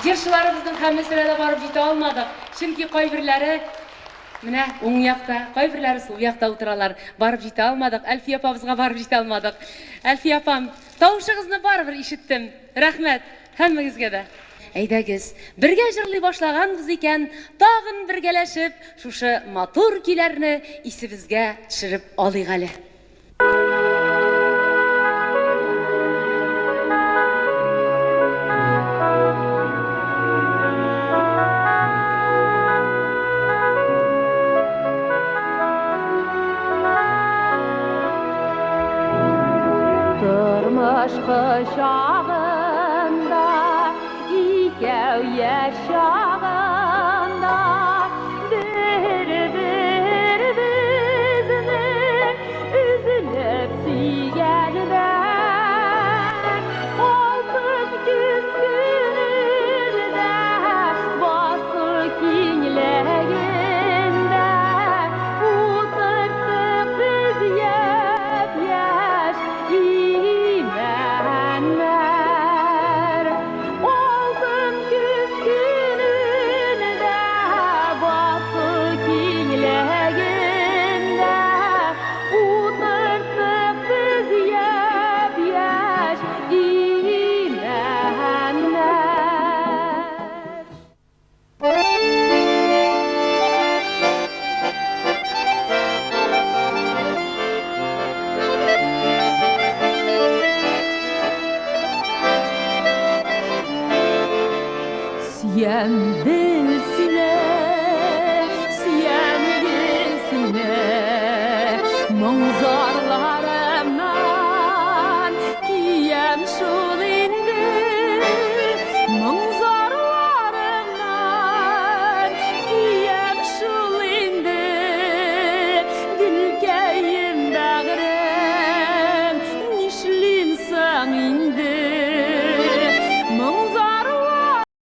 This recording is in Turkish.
Jırşılarımızdan hemmeselerde barıp jite almadık. Çünkü kayberleri mine oң yakta, kayberleri sol yakta oturalar. Barıp jite almadık. Elfiye apamızga barıp jite almadık. Elfiye apam, tavuşuğuzni baribir işittim. Rahmet, hemmegizge de. Eydegiz, birge jırlay başlaganbız eken, tagın birgeleşip, şuşu motor kuylarni isibizge tushirib olayk ali. Durmuş kuşağında, ikev yaşağında, bir bizni üzülüp süygenler. Oltuk küskününde, bası kinleginde, utıktık biz yep yaş imenler. Oldum küskününde, bası kinleginde, utıktık biz yep yaş imenler. Siyen dilsine, siyen dilsine, mağza